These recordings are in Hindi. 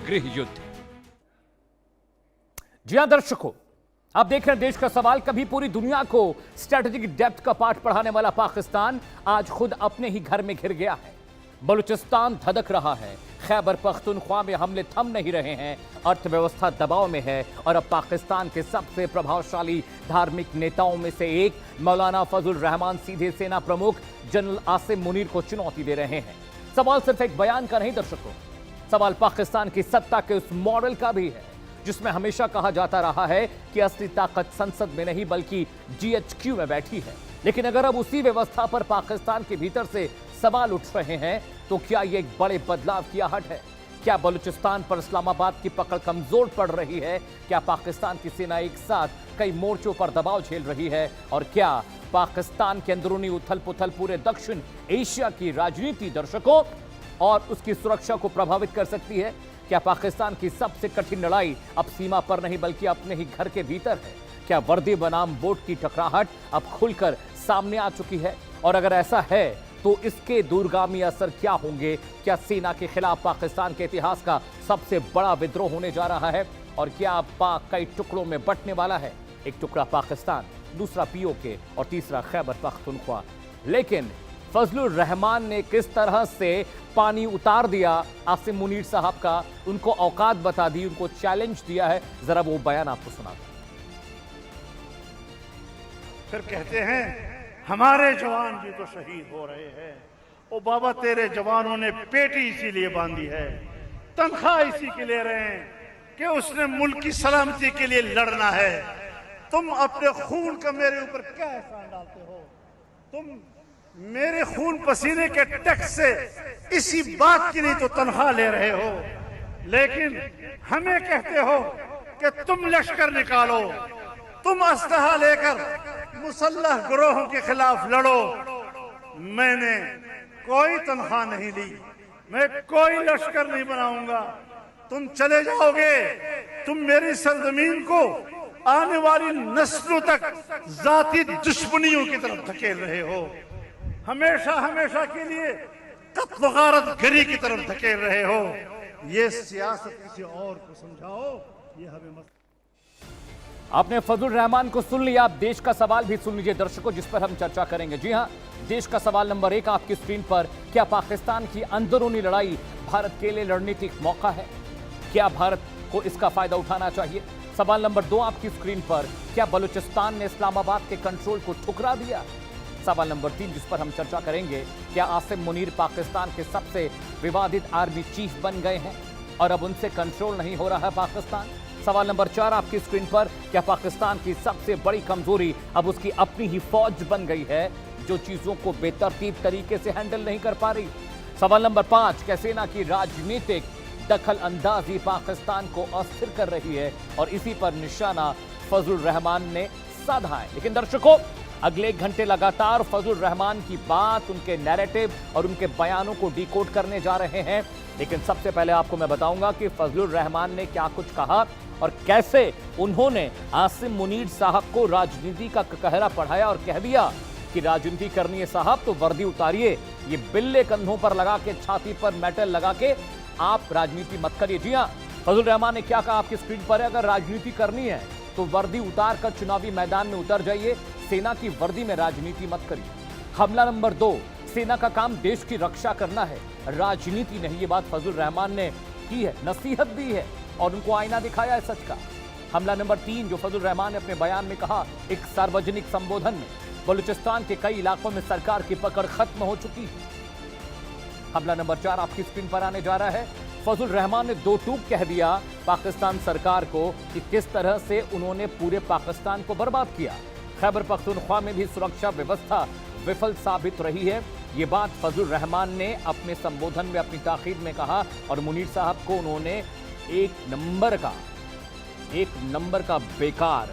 गृह युद्ध। जी हां दर्शकों, आप देख रहे हैं देश का सवाल। कभी पूरी दुनिया को स्ट्रेटेजिक डेप्थ का पाठ पढ़ाने वाला पाकिस्तान आज खुद अपने ही घर में घिर गया है। बलूचिस्तान धधक रहा है, खैबर पख्तूनख्वा में हमले थम नहीं रहे हैं, अर्थव्यवस्था दबाव में है और अब पाकिस्तान के सबसे प्रभावशाली धार्मिक नेताओं में से एक मौलाना फजल रहमान सीधे सेना प्रमुख जनरल आसिम मुनीर को चुनौती दे रहे हैं। सवाल सिर्फ एक बयान का नहीं दर्शकों, सवाल पाकिस्तान की सत्ता के उस मॉडल का भी है जिसमें हमेशा कहा जाता रहा है कि असली ताकत संसद में नहीं बल्कि जीएचक्यू में बैठी है। लेकिन अगर अब उसी व्यवस्था पर पाकिस्तान के भीतर से सवाल उठ रहे हैं तो क्या यह एक बड़े बदलाव की आहट है? क्या बलूचिस्तान पर इस्लामाबाद की पकड़ कमजोर पड़ रही है? क्या पाकिस्तान की सेना एक साथ कई मोर्चों पर दबाव झेल रही है? और क्या पाकिस्तान के अंदरूनी उथल पुथल पूरे दक्षिण एशिया की राजनीति दर्शकों और उसकी सुरक्षा को प्रभावित कर सकती है? क्या पाकिस्तान की सबसे कठिन लड़ाई अब सीमा पर नहीं बल्कि अपने ही घर के भीतर है? क्या वर्दी बनाम वोट की टकराहट अब खुलकर सामने आ चुकी है? और अगर ऐसा है तो इसके दूरगामी असर क्या होंगे? क्या सेना के खिलाफ पाकिस्तान के इतिहास का सबसे बड़ा विद्रोह होने जा रहा है? और क्या पाक कई टुकड़ों में बंटने वाला है? एक टुकड़ा पाकिस्तान, दूसरा पीओके और तीसरा खैबर पख्तूनख्वा। लेकिन फजलुर रहमान ने किस तरह से पानी उतार दिया आसिम मुनीर साहब का, उनको औकात बता दी, उनको चैलेंज दिया है, जरा वो बयान आपको सुना दूं। फिर कहते हैं हमारे जवान भी तो शहीद हो रहे हैं। ओ बाबा, तेरे जवानों ने पेटी इसीलिए बांधी है, तनख्वाह इसी के ले रहे हैं कि उसने मुल्क की सलामती के लिए लड़ना है। तुम अपने खून का मेरे ऊपर क्या एहसान डालते हो? तुम मेरे खून पसीने के टैक्स से इसी बात की नहीं तो तनख्वाह ले रहे हो, लेकिन हमें कहते हो कि तुम लश्कर निकालो, तुम असलहा लेकर मुसल्लह गिरोहों के खिलाफ लड़ो। मैंने कोई तनख्वाह नहीं ली, मैं कोई लश्कर नहीं बनाऊंगा। तुम चले जाओगे, तुम मेरी सरजमीन को आने वाली नस्लों तक जाती दुश्मनियों की तरफ धकेल रहे हो, हमेशा हमेशा के लिए कत्ल गारत गरी की तरफ धकेल रहे हो। ये सियासत किसी और को समझाओ, ये हमें मत। आपने फजल रहमान को सुन लिया, आप देश का सवाल भी सुन लीजिए दर्शकों, जिस पर हम चर्चा करेंगे। जी हां, देश का सवाल नंबर 1 आपकी स्क्रीन पर। क्या पाकिस्तान की अंदरूनी लड़ाई भारत के लिए रणनीतिक मौका है? क्या भारत को इसका फायदा उठाना चाहिए? सवाल नंबर 2 आपकी स्क्रीन पर। क्या बलूचिस्तान ने इस्लामाबाद के कंट्रोल को ठुकरा दिया? सवाल नंबर 3 जिस पर हम चर्चा करेंगे, क्या आसिम मुनीर पाकिस्तान के सबसे विवादित आर्मी चीफ बन गए हैं और अब उनसे कंट्रोल नहीं हो रहा है पाकिस्तान? सवाल नंबर 4 आपकी स्क्रीन पर। क्या पाकिस्तान की सबसे बड़ी कमजोरी अब उसकी अपनी ही फौज बन गई है जो चीजों को बेतरतीब तरीके से हैंडल नहीं कर पा रही? सवाल नंबर 5, क्या सेना की राजनीतिक दखल अंदाजी पाकिस्तान को अस्थिर कर रही है? और इसी पर निशाना फजल रहमान ने साधा है। लेकिन दर्शकों, अगले 1 घंटे लगातार फजल रहमान की बात, उनके नैरेटिव और उनके बयानों को डिकोड करने जा रहे हैं। लेकिन सबसे पहले आपको मैं बताऊंगा कि फजल रहमान ने क्या कुछ कहा और कैसे उन्होंने आसिम मुनीर साहब को राजनीति का कहरा पढ़ाया और कह दिया कि राजनीति करनी है साहब तो वर्दी उतारिए, ये बिल्ले कंधों पर लगा के, छाती पर मेटल लगा के आप राजनीति मत करिए। जी हाँ, फजल रहमान ने क्या कहा आपकी स्क्रीन पर है, अगर राजनीति करनी है तो वर्दी उतार कर चुनावी मैदान में उतर जाइए, सेना की वर्दी में राजनीति मत करिए। हमला नंबर 2, सेना का काम देश की रक्षा करना है, राजनीति नहीं। ये बात फजल रहमान ने की है, नसीहत दी है और उनको आईना दिखाया है सच का। हमला नंबर 3 जो फजल रहमान ने अपने बयान में कहा एक सार्वजनिक संबोधन में, बलूचिस्तान के कई इलाकों में सरकार की पकड़ खत्म हो चुकी है। हमला नंबर 4 आपकी स्क्रीन पर आने जा रहा है। फजल रहमान ने 2 टूक कह दिया पाकिस्तान सरकार को कि किस तरह से उन्होंने पूरे पाकिस्तान को बर्बाद किया। खैबर पख्तूनख्वा में भी सुरक्षा व्यवस्था विफल साबित रही है। ये बात फजल रहमान ने अपने संबोधन में, अपनी ताकीद में कहा और मुनीर साहब को उन्होंने एक नंबर का बेकार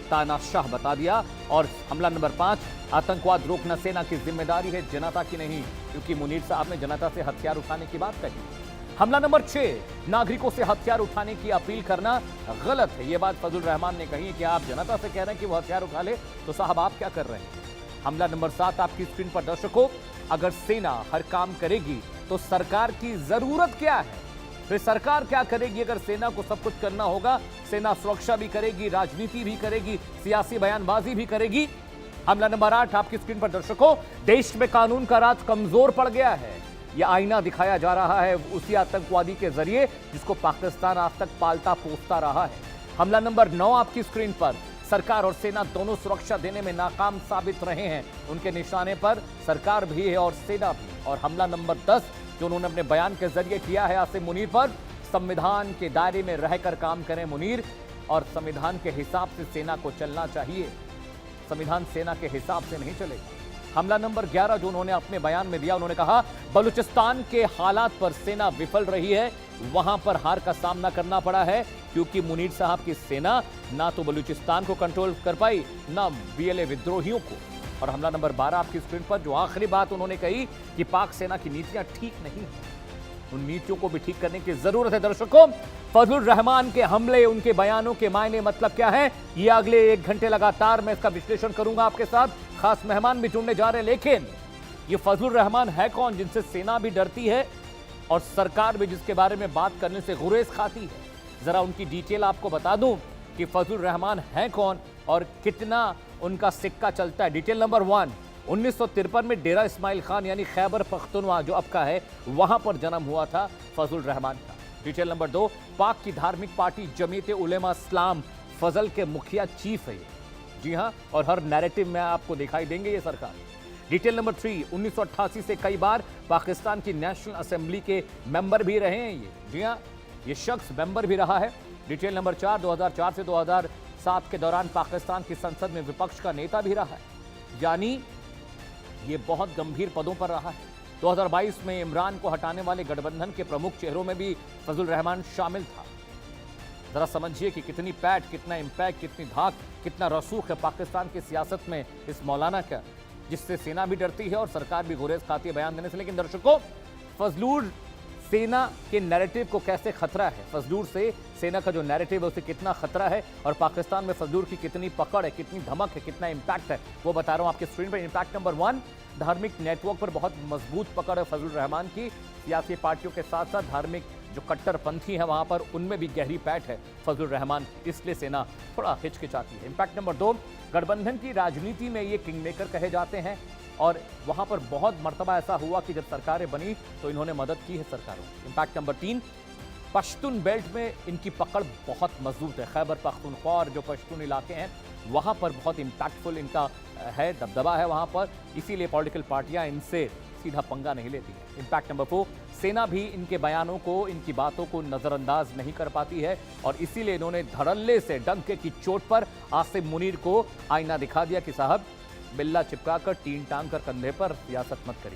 तानाशाह बता दिया। और हमला नंबर 5, आतंकवाद रोकना सेना की जिम्मेदारी है, जनता की नहीं, क्योंकि मुनीर साहब ने जनता से हथियार उठाने की बात कही। हमला नंबर 6, नागरिकों से हथियार उठाने की अपील करना गलत है। यह बात फजल रहमान ने कही कि आप जनता से कह रहे हैं कि वो हथियार उठा ले, तो साहब आप क्या कर रहे हैं? हमला नंबर 7 आपकी स्क्रीन पर दर्शकों, अगर सेना हर काम करेगी तो सरकार की जरूरत क्या है? फिर सरकार क्या करेगी? अगर सेना को सब कुछ करना होगा, सेना सुरक्षा भी करेगी, राजनीति भी करेगी, सियासी बयानबाजी भी करेगी। हमला नंबर 8 आपकी स्क्रीन पर दर्शकों, देश में कानून का राज कमजोर पड़ गया है। यह आईना दिखाया जा रहा है उसी आतंकवादी के जरिए जिसको पाकिस्तान आज तक पालता पोसता रहा है। हमला नंबर 9 आपकी स्क्रीन पर, सरकार और सेना दोनों सुरक्षा देने में नाकाम साबित रहे हैं। उनके निशाने पर सरकार भी है और सेना भी। और हमला नंबर 10 जो उन्होंने अपने बयान के जरिए किया है आसिम मुनीर पर, संविधान के दायरे में रहकर काम करें मुनीर, और संविधान के हिसाब से सेना को चलना चाहिए। संविधान सेना के हिसाब से नहीं चलेगा। हमला नंबर 11 जो उन्होंने अपने बयान में दिया, उन्होंने कहा बलूचिस्तान के हालात पर सेना विफल रही है, वहां पर हार का सामना करना पड़ा है क्योंकि मुनीर साहब की सेना ना तो बलूचिस्तान को कंट्रोल कर पाई, ना बीएलए विद्रोहियों को। और हमला नंबर 12 आपकी स्क्रीन पर, जो आखिरी बात उन्होंने कही कि पाक सेना की नीतियां ठीक नहीं है, उन नीतियों को भी ठीक करने की जरूरत है। दर्शकों, फजलुर रहमान के हमले, उनके बयानों के मायने मतलब क्या है, ये अगले 1 घंटे लगातार मैं इसका विश्लेषण करूंगा आपके साथ। खास मेहमान भी जुड़ने जा रहे हैं, लेकिन ये फजलुर रहमान है कौन जिनसे सेना भी डरती है और सरकार भी जिसके बारे में बात करने से गुरेज खाती है? जरा उनकी डिटेल आपको बता दूं कि फजलुर रहमान है कौन और कितना उनका सिक्का चलता है। डिटेल नंबर 1, 1953 में डेरा इस्माइल खान यानी खैबर पख्तूनख्वा जो अब का है, वहां पर जन्म हुआ था फजलुर रहमान का। डिटेल नंबर 2, पाक की धार्मिक पार्टी जमीयत उलेमा इस्लाम फजल के मुखिया चीफ है ये। जी हां, और हर नैरेटिव में आपको दिखाई देंगे ये सरकार। डिटेल नंबर 3, 1988 से कई बार पाकिस्तान की नेशनल असेंबली के मेंबर भी रहे हैं ये। जी हां, ये शख्स मेंबर भी रहा है। डिटेल नंबर 4, 2004 से 2007 के दौरान पाकिस्तान की संसद में विपक्ष का नेता भी रहा है, यानी ये बहुत गंभीर पदों पर रहा है। 2022 में इमरान को हटाने वाले गठबंधन के प्रमुख चेहरों में भी फजलुर रहमान शामिल था। जरा समझिए कि कितनी पैठ, कितना इंपैक्ट, कितनी धाक, कितना रसूख है पाकिस्तान की सियासत में इस मौलाना का, जिससे सेना भी डरती है और सरकार भी गुरेज खाती है बयान देने से। लेकिन दर्शकों, फजलुर सेना के नैरेटिव को कैसे खतरा है, फजलुर से सेना का जो नैरेटिव है उसे कितना खतरा है और पाकिस्तान में फजलुर की कितनी पकड़ है, कितनी धमक है, कितना इंपैक्ट है, वो बता रहा हूं आपके स्क्रीन पर। इंपैक्ट नंबर 1, धार्मिक नेटवर्क पर बहुत मजबूत पकड़ है फजलुर रहमान की। सियासी पार्टियों के साथ साथ धार्मिक जो कट्टरपंथी है वहां पर, उनमें भी गहरी पैठ है फजलुर रहमान, इसलिए सेना थोड़ा हिचकिचाती है। इंपैक्ट नंबर 2, गठबंधन की राजनीति में ये किंग मेकर कहे जाते हैं और वहां पर बहुत मर्तबा ऐसा हुआ कि जब सरकारें बनी तो इन्होंने मदद की है सरकारों की। इंपैक्ट नंबर 3, पश्तून बेल्ट में इनकी पकड़ बहुत मजबूत है। खैबर पख्तूनख्वा और जो पश्तून इलाके हैं वहां पर बहुत इंपैक्टफुल इनका है, दबदबा है वहां पर, इसीलिए पॉलिटिकल पार्टियां इनसे सीधा पंगा नहीं लेती है। इंपैक्ट नंबर 4, सेना भी इनके बयानों को, इनकी बातों को नजरअंदाज नहीं कर पाती है और इसीलिए इन्होंने धड़ल्ले से डंके की चोट पर आसिम मुनीर को आईना दिखा दिया कि साहब बिल्ला चिपका कर टीन टांग कर कंधे पर सियासत मत करिए।